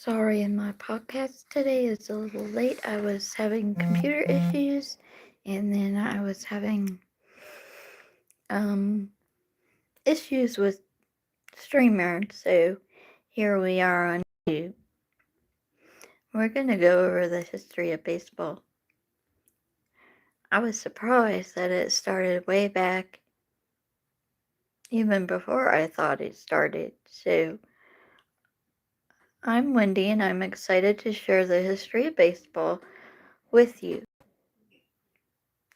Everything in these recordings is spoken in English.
Sorry, my podcast today is a little late. I was having computer issues, and then I was having issues with StreamYard. So here we are on YouTube. We're gonna go over the history of baseball. I was surprised that it started way back, even before I thought it started. So I'm Wendy, and I'm excited to share the history of baseball with you.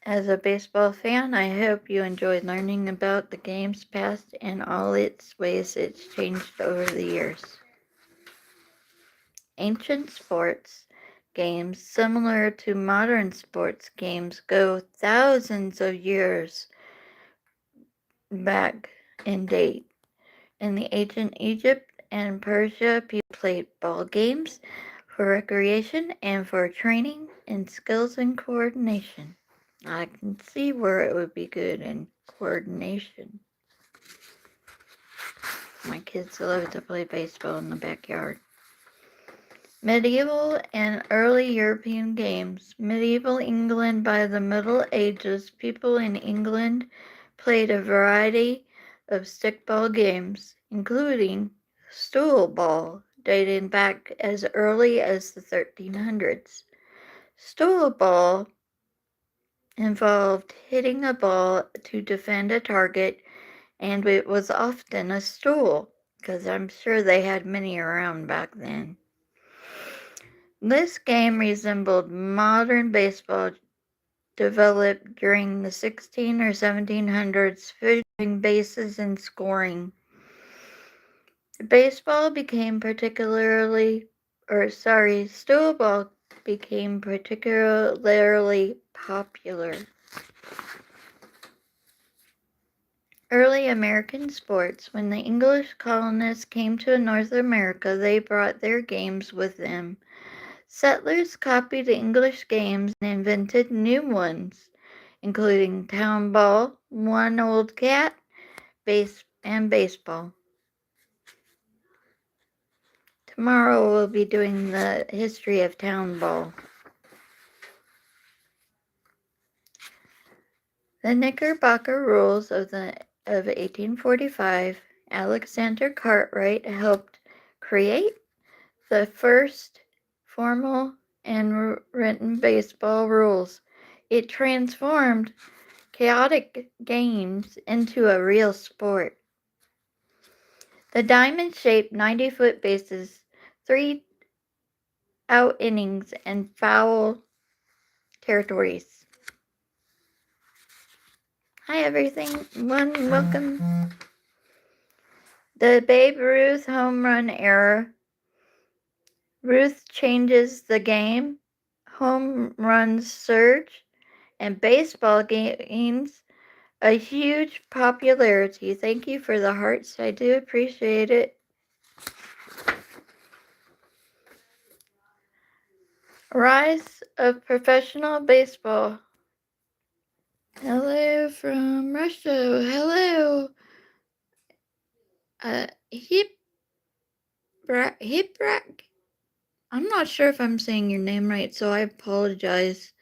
As a baseball fan, I hope you enjoyed learning about the game's past and all its ways it's changed over the years. Ancient sports games, similar to modern sports games, go thousands of years back in date. In the ancient Egypt and Persia, people played ball games for recreation and for training in skills and coordination. I can see where it would be good in coordination. My kids love to play baseball in the backyard. Medieval and early European games. Medieval England. By the Middle Ages, people in England played a variety of stickball games, including stool ball, dating back as early as the 1300s. Stool ball involved hitting a ball to defend a target, and it was often a stool, because I'm sure they had many around back then. This game resembled modern baseball, developed during the 16 or 1700s, featuring bases and scoring. Stool ball became particularly popular. Early American sports. When the English colonists came to North America, they brought their games with them. Settlers copied the English games and invented new ones, including town ball, one old cat, and baseball. Tomorrow we'll be doing the history of town ball. The Knickerbocker Rules of 1845, Alexander Cartwright helped create the first formal and written baseball rules. It transformed chaotic games into a real sport. The diamond-shaped 90-foot bases, 3 out innings, and foul territories. Hi, everyone. Welcome. The Babe Ruth home run era. Ruth changes the game. Home runs surge, and baseball gains a huge popularity. Thank you for the hearts. I do appreciate it. Rise of professional baseball. Hello from Russia. Hello. Hiprak. I'm not sure if I'm saying your name right, so I apologize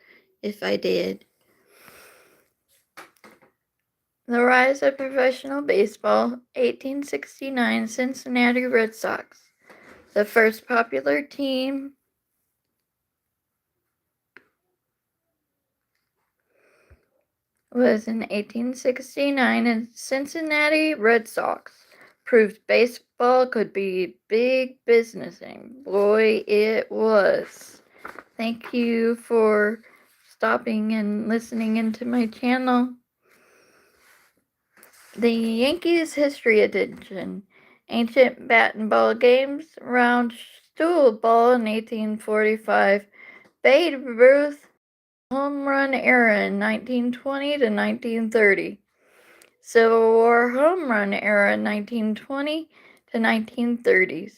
if I did. The rise of professional baseball, 1869, Cincinnati Red Sox. The first popular team was in 1869, and Cincinnati Red Sox proved baseball could be big business, and boy, it was. Thank you for stopping and listening into my channel. The Yankees History Edition. Ancient bat and ball games. Round stool ball in 1845. Babe Ruth home run era in 1920 to 1930. Civil War home run era 1920 to 1930s.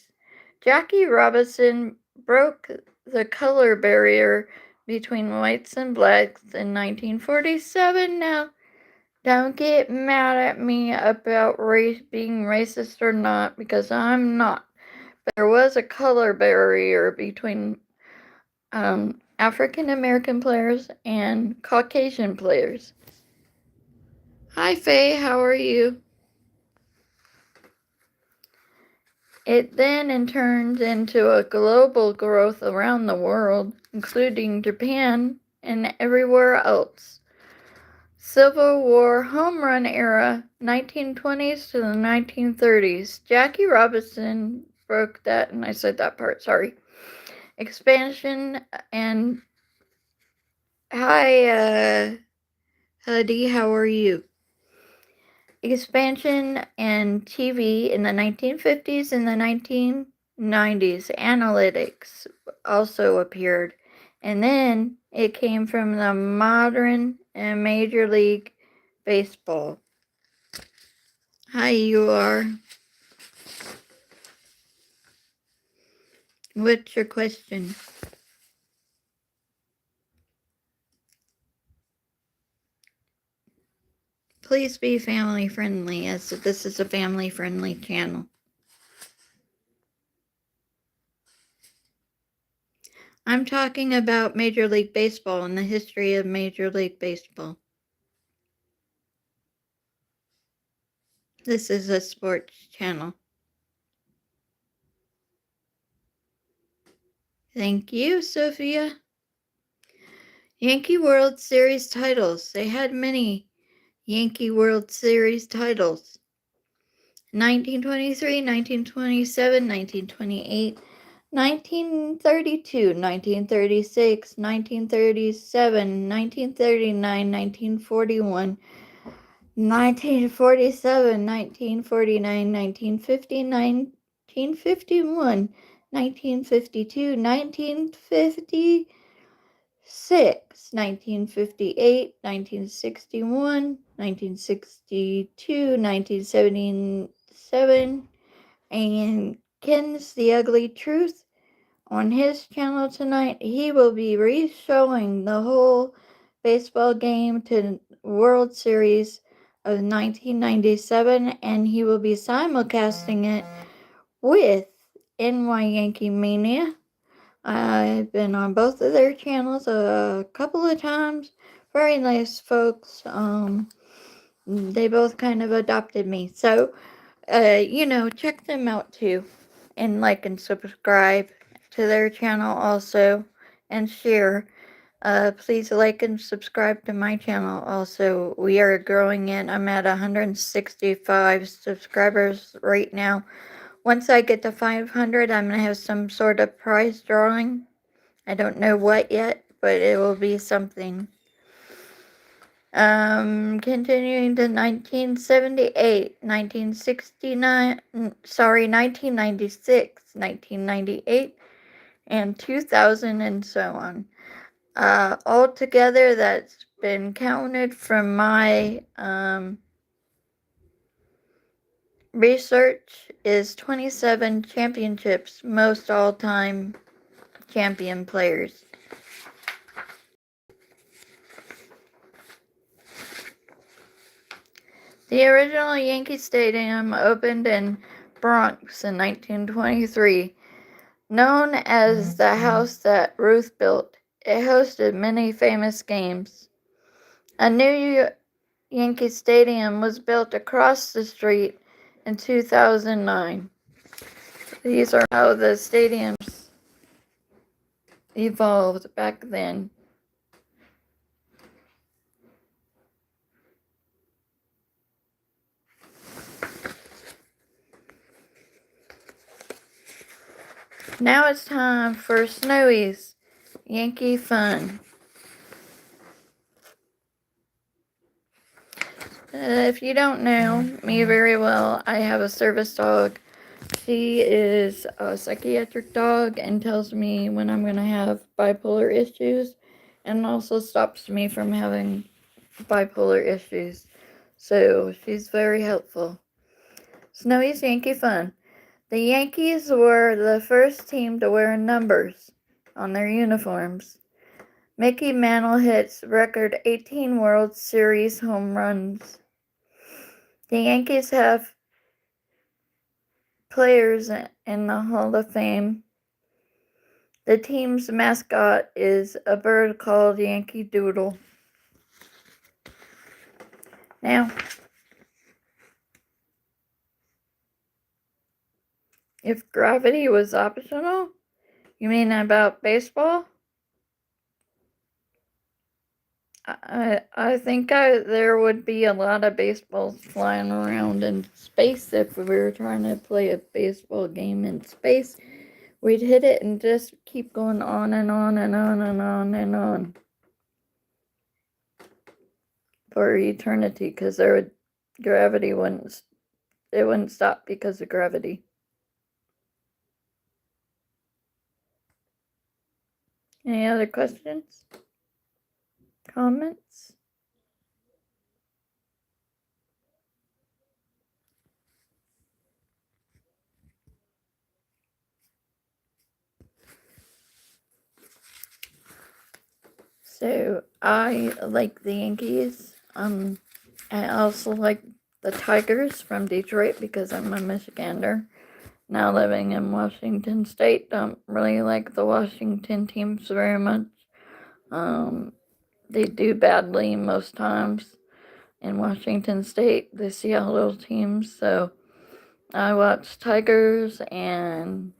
Jackie Robinson broke the color barrier between whites and blacks in 1947. Now, don't get mad at me about being racist or not, because I'm not. there was a color barrier between African American players and Caucasian players. Hi, Faye, how are you? It then turned into a global growth around the world, including Japan and everywhere else. Civil War home run era, 1920s to the 1930s. Jackie Robinson broke that, and I said that part, sorry. Expansion and hi, Huddy, how are you? Expansion and TV in the 1950s and the 1990s. Analytics also appeared. And then it came from the modern and Major League Baseball. Hi, you are. What's your question? Please be family friendly, as this is a family friendly channel. I'm talking about Major League Baseball and the history of Major League Baseball. This is a sports channel. Thank you, Sophia. Yankee World Series titles. They had many Yankee World Series titles. 1923, 1927, 1928, 1932, 1936, 1937, 1939, 1941, 1947, 1949, 1950, 1951, 1952, 1956, 1958, 1961, 1962, 1977, and Ken's The Ugly Truth. On his channel tonight, he will be re-showing the whole baseball game to World Series of 1997, and he will be simulcasting it with NY Yankee Mania. I've been on both of their channels a couple of times. Very nice folks. They both kind of adopted me. So, check them out too. And like and subscribe to their channel also. And share. Please like and subscribe to my channel also. We are growing it. I'm at 165 subscribers right now. Once I get to 500, I'm going to have some sort of prize drawing. I don't know what yet, but it will be something. Continuing to 1978, 1969, 1996, 1998, and 2000, and so on. Altogether, that's been counted from my research, is 27 championships, most all-time champion players. The original Yankee Stadium opened in Bronx in 1923. Known as the house that Ruth built, it hosted many famous games. A new Yankee Stadium was built across the street in 2009. These are how the stadiums evolved back then. Now it's time for Snowy's Yankee Fun. If you don't know me very well, I have a service dog. She is a psychiatric dog and tells me when I'm going to have bipolar issues, and also stops me from having bipolar issues. So she's very helpful. Snowy's Yankee Fun. The Yankees were the first team to wear numbers on their uniforms. Mickey Mantle hits record 18 World Series home runs. The Yankees have players in the Hall of Fame. The team's mascot is a bird called Yankee Doodle. Now, if gravity was optional, you mean about baseball? I think there would be a lot of baseballs flying around in space if we were trying to play a baseball game in space. We'd hit it and just keep going on and on and on and on and on for eternity, because gravity wouldn't stop because of gravity. Any other questions? Comments? So I like the Yankees. I also like the Tigers from Detroit because I'm a Michigander. Now living in Washington State, don't really like the Washington teams very much. They do badly most times in Washington State, the Seattle teams. So I watch Tigers and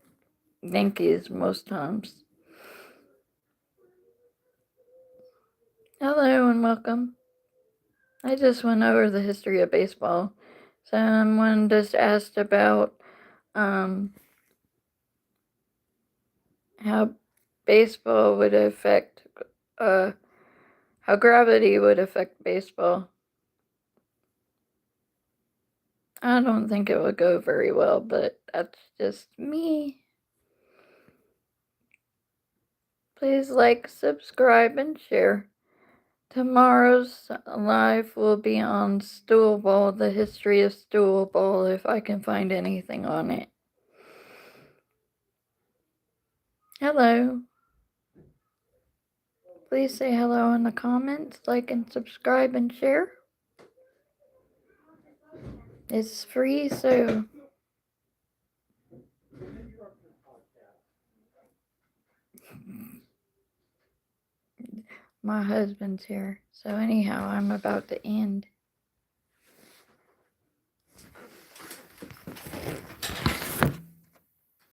Yankees most times. Hello and welcome. I just went over the history of baseball. Someone just asked about how baseball would affect, how gravity would affect baseball. I don't think it would go very well, but that's just me. Please like, subscribe, and share. Tomorrow's live will be on stool ball, the history of stool ball, if I can find anything on it. Hello. Please say hello in the comments, like and subscribe and share. It's free, so my husband's here. So anyhow, I'm about to end.